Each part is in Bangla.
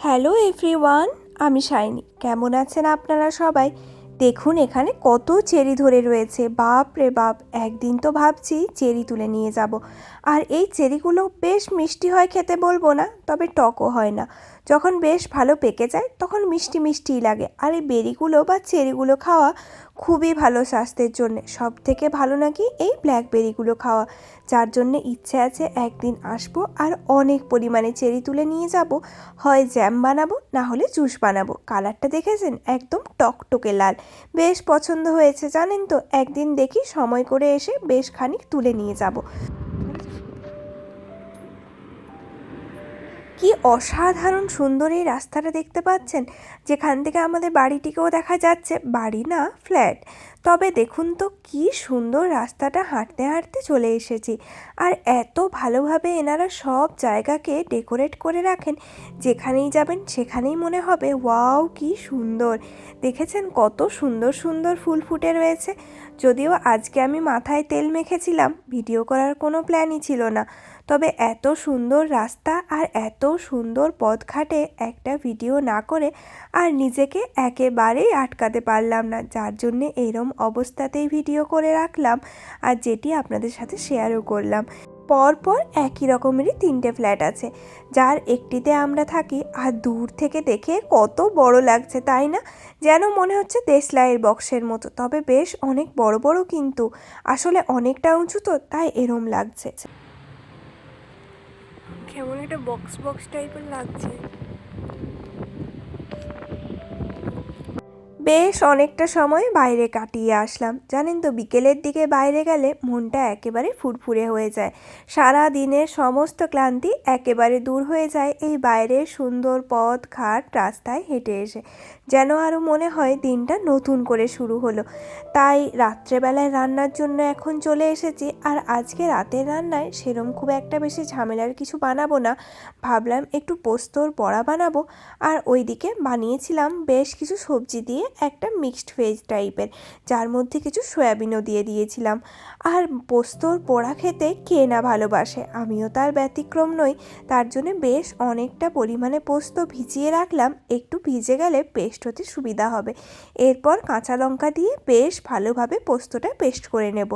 হ্যালো এভরিওয়ান, আমি শাইনি। কেমন আছেন আপনারা সবাই? দেখুন এখানে কত চেরি ধরে রয়েছে, বাপ রে বাপ। একদিন তো ভাবছি চেরি তুলে নিয়ে যাব। আর এই চেরিগুলো বেশ মিষ্টি হয় খেতে, বলবো না, তবে টকও হয় না। যখন বেশ ভালো পেকে যায় তখন মিষ্টি মিষ্টিই লাগে। আর এই বেরিগুলো বা চেরিগুলো খাওয়া খুবই ভালো স্বাস্থ্যের জন্য। সব থেকে ভালো নাকি এই ব্ল্যাকবেরিগুলো খাওয়া, যার জন্য ইচ্ছে আছে একদিন আসবো আর অনেক পরিমাণে চেরি তুলে নিয়ে যাব। হয় জ্যাম বানাবো, না হলে জুস বানাবো। কালারটা দেখেছেন, একদম টকটকে লাল। বেশ পছন্দ হয়েছে জানেন তো। একদিন দেখি সময় করে এসে বেশ খানিক তুলে নিয়ে যাব। কি অসাধারণ সুন্দর এই রাস্তাটা দেখতে পাচ্ছেন, যেখান থেকে আমাদের বাড়িটিকেও দেখা যাচ্ছে। বাড়ি না, ফ্ল্যাট। তবে দেখুন তো কি সুন্দর রাস্তাটা, হাঁটতে হাঁটতে চলে এসেছি। আর এত ভালোভাবে এনারা সব জায়গাকে ডেকোরেট করে রাখেন, যেখানেই যাবেন সেখানেই মনে হবে ওয়াও কি সুন্দর। দেখেছেন কত সুন্দর সুন্দর ফুল ফুটে রয়েছে। যদিও আজকে আমি মাথায় তেল মেখেছিলাম, ভিডিও করার কোনো প্ল্যানই ছিল না। তবে এত সুন্দর রাস্তা আর এত সুন্দর পথঘাটে একটা ভিডিও না করে আর নিজেকে একেবারেই আটকাতে পারলাম না, যার জন্যে এরম অবস্থাতেই ভিডিও করে রাখলাম, আর যেটি আপনাদের সাথে শেয়ারও করলাম। পরপর একই রকমেরই 3টে ফ্ল্যাট আছে, যার একটিতে আমরা থাকি। আর দূর থেকে দেখে কত বড় লাগছে তাই না? যেন মনে হচ্ছে দেশলাইয়ের বক্সের মতো, তবে বেশ অনেক বড় বড়, কিন্তু আসলে অনেকটা উঁচু তো, তাই এরম লাগছে। কেমন একটা বক্স বক্স টাইপের লাগছে। বেশ অনেকটা সময় বাইরে কাটিয়ে আসলাম। জানেন তো, বিকেলের দিকে বাইরে গেলে মনটা একেবারে ফুরফুরে হয়ে যায়। সারা দিনের সমস্ত ক্লান্তি একেবারে দূর হয়ে যায় এই বাইরের সুন্দর পথ ঘাট রাস্তায় হেঁটে এসে। যেন আরও মনে হয় দিনটা নতুন করে শুরু হলো। তাই রাত্রেবেলায় রান্নার জন্য এখন চলে এসেছি। আর আজকে রাতের রান্নায় সেরম খুব একটা বেশি ঝামেলার কিছু বানাবো না। ভাবলাম একটু পোস্তর বড়া বানাবো। আর ওইদিকে বানিয়েছিলাম বেশ কিছু সবজি দিয়ে একটা মিক্সড ভেজ টাইপের, যার মধ্যে কিছু সয়াবিনও দিয়ে দিয়েছিলাম। আর পোস্তর পোড়া খেতে কে না ভালোবাসে, আমিও তার ব্যতিক্রম নই। তার জন্য বেশ অনেকটা পরিমাণে পোস্ত ভিজিয়ে রাখলাম, একটু ভিজে গেলে পেস্ট হতে সুবিধা হবে। এরপর কাঁচা লঙ্কা দিয়ে বেশ ভালোভাবে পোস্তটা পেস্ট করে নেব।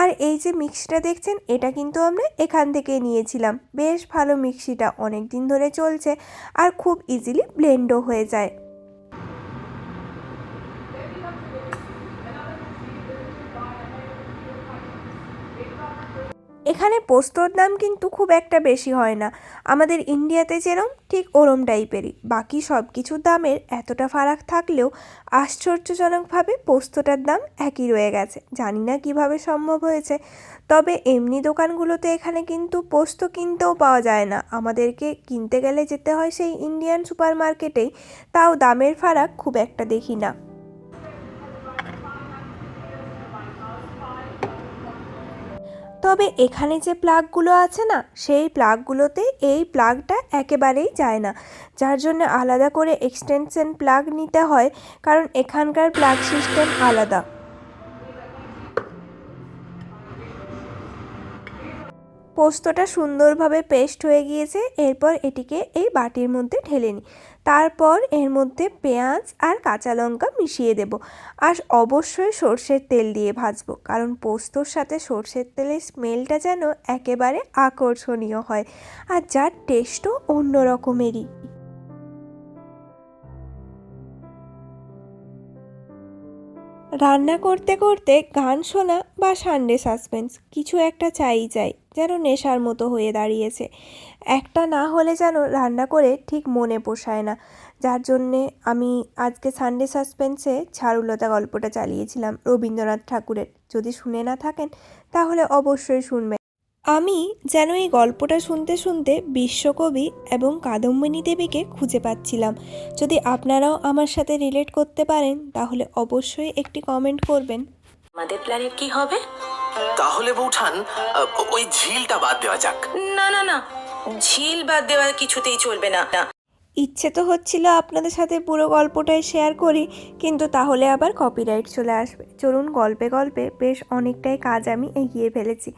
আর এই যে মিক্সিটা দেখছেন, এটা কিন্তু আমরা এখান থেকে নিয়েছিলাম। বেশ ভালো মিক্সিটা, অনেক দিন ধরে চলছে আর খুব ইজিলি ব্লেন্ডও হয়ে যায়। এখানে পোস্তর দাম কিন্তু খুব একটা বেশি হয় না, আমাদের ইন্ডিয়াতে যেরম ঠিক ওরম টাইপেরই। বাকি সব কিছুর দামের এতটা ফারাক থাকলেও আশ্চর্যজনকভাবে পোস্তটার দাম একই রয়ে গেছে। জানি না কিভাবে সম্ভব হয়েছে। তবে এমনি দোকানগুলোতে এখানে কিন্তু পোস্ত কিনতেও পাওয়া যায় না, আমাদেরকে কিনতে গেলে যেতে হয় সেই ইন্ডিয়ান সুপার মার্কেটেই। তাও দামের ফারাক খুব একটা দেখি না। তবে এখানে যে প্লাগগুলো আছে না, সেই প্লাগগুলোতে এই প্লাগটা একেবারেই যায় না, যার জন্য আলাদা করে এক্সটেনশন প্লাগ নিতে হয়, কারণ এখানকার প্লাগ সিস্টেম আলাদা। পোস্তটা সুন্দরভাবে পেস্ট হয়ে গিয়েছে। এরপর এটিকে এই বাটির মধ্যে ঢেলে নিই। তারপর এর মধ্যে পেঁয়াজ আর কাঁচা লঙ্কা মিশিয়ে দেব। আর অবশ্যই সর্ষের তেল দিয়ে ভাজবো, কারণ পোস্তর সাথে সর্ষের তেলের স্মেলটা যেন একেবারে আকর্ষণীয় হয়, আর যার টেস্টও অন্য রকমেরই। রান্না করতে করতে গান শোনা বা সানডে সাসপেন্স কিছু একটা চাই, যেন নেশার মতো হয়ে দাঁড়িয়েছে। একটা না হলে যেন রান্না করে ঠিক মনে পোষায় না। যার জন্যে আমি আজকে সানডে সাসপেন্সে চারুলতা গল্পটা চালিয়েছিলাম, রবীন্দ্রনাথ ঠাকুরের। যদি শুনে না থাকেন তাহলে অবশ্যই শুনবেন। আমি যেন এই গল্পটা শুনতে শুনতে বিশ্বকবি এবং কাদম্বিনী দেবীকে খুঁজে পাচ্ছিলাম। যদি আপনারাও আমার সাথে রিলেট করতে পারেন তাহলে অবশ্যই একটি কমেন্ট করবেন। আমাদের প্ল্যানের কি হবে? তাহলে বৌঠান, ওই ঝিলটা বাদ দেওয়া যাক। না না না, ঝিল বাদ দেওয়া কিছুতেই চলবে না। ইচ্ছে তো হচ্ছিল আপনাদের সাথে পুরো গল্পটাই শেয়ার করি, কিন্তু তাহলে আবার কপিরাইট চলে আসবে। চলুন গল্পে গল্পে বেশ অনেকটাই কাজ আমি এগিয়ে ফেলেছি।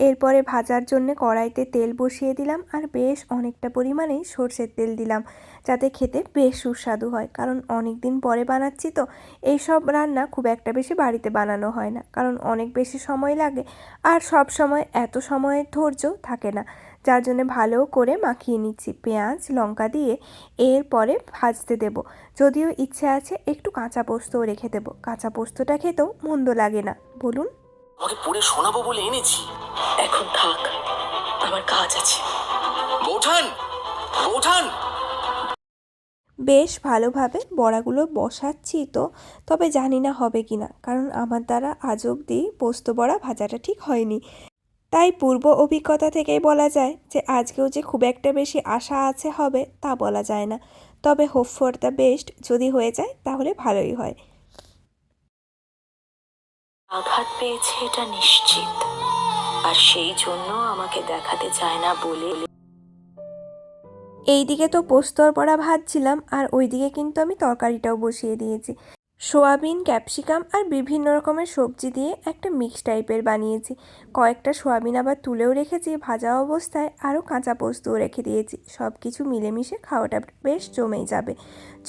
এরপরে ভাজার জন্য কড়াইতে তেল বসিয়ে দিলাম আর বেশ অনেকটা পরিমাণেই সর্ষের তেল দিলাম, যাতে খেতে বেশ সুস্বাদু হয়। কারণ অনেক দিন পরে বানাচ্ছি তো এইসব রান্না খুব একটা বেশি বাড়িতে বানানো হয় না, কারণ অনেক বেশি সময় লাগে আর সব সময় এত সময়ের ধৈর্য থাকে না। যার জন্য ভালো করে মাখিয়ে নিচ্ছি পেঁয়াজ লঙ্কা দিয়ে। এরপরে ভাজতে দেব। যদিও ইচ্ছে আছে একটু কাঁচা পোস্তও রেখে দেব, কাঁচা পোস্তটা খেতেও মন্দ লাগে না, বলুন। আমাকে পড়ে শোনাবো বলে এনেছি। এখন থাক, আমার কাজ আছে। বৌঠান, বৌঠান। বেশ ভালোভাবে বড়াগুলো বসাচ্ছি তো, তবে জানি না হবে কি না, কারণ আমার দ্বারা আজ অবধি পোস্ত বড়া ভাজাটা ঠিক হয়নি। তাই পূর্ব অভিজ্ঞতা থেকেই বলা যায় যে আজকেও যে খুব একটা বেশি আশা আছে হবে তা বলা যায় না। তবে হোপ ফর দ্য বেস্ট, যদি হয়ে যায় তাহলে ভালোই হয়। আঘাত পেয়েছে এটা নিশ্চিত, আর সেই জন্য আমাকে দেখাতে চায় না বলে এইদিকে তো পোস্তর বড়া ভাজছিলাম আর ওইদিকে কিন্তু আমি তরকারিটাও বসিয়ে দিয়েছি। সোয়াবিন ক্যাপসিকাম আর বিভিন্ন রকমের সবজি দিয়ে একটা মিক্স টাইপের বানিয়েছি। কয়েকটা সোয়াবিন আবার তুলেও রেখেছি ভাজা অবস্থায়, আরও কাঁচা পোস্তও রেখে দিয়েছি। সব কিছু মিলেমিশে খাওয়াটা বেশ জমেই যাবে।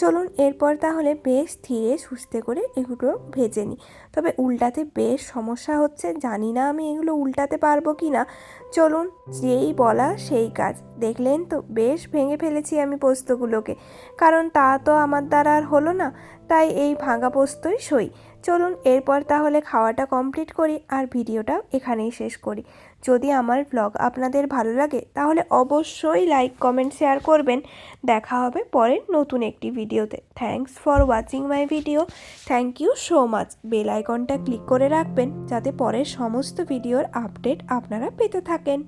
চলুন এরপর তাহলে বেশ ধীরে সুস্থে করে এগুলো ভেজে নিই। তবে উল্টাতে বেশ সমস্যা হচ্ছে, জানি না আমি এগুলো উল্টাতে পারবো কি না। চলুন, যেই বলা সেই কাজ। দেখলেন তো বেশ ভেঙে ফেলেছি আমি পোস্তগুলোকে, কারণ তা তো আমার দ্বারা আর হলো না। তাই এই ভাঙা পোস্তই সই। চলুন এরপর তাহলে খাওয়াটা কমপ্লিট করি আর ভিডিওটা এখানেই শেষ করি। যদি আমার ব্লগ আপনাদের ভালো লাগে তাহলে অবশ্যই লাইক কমেন্ট শেয়ার করবেন। দেখা হবে পরের নতুন একটি ভিডিওতে। Thanks for watching my video. Thank you so much. Bell আইকনটা ক্লিক করে রাখবেন যাতে পরের সমস্ত ভিডিওর আপডেট আপনারা পেতে থাকেন।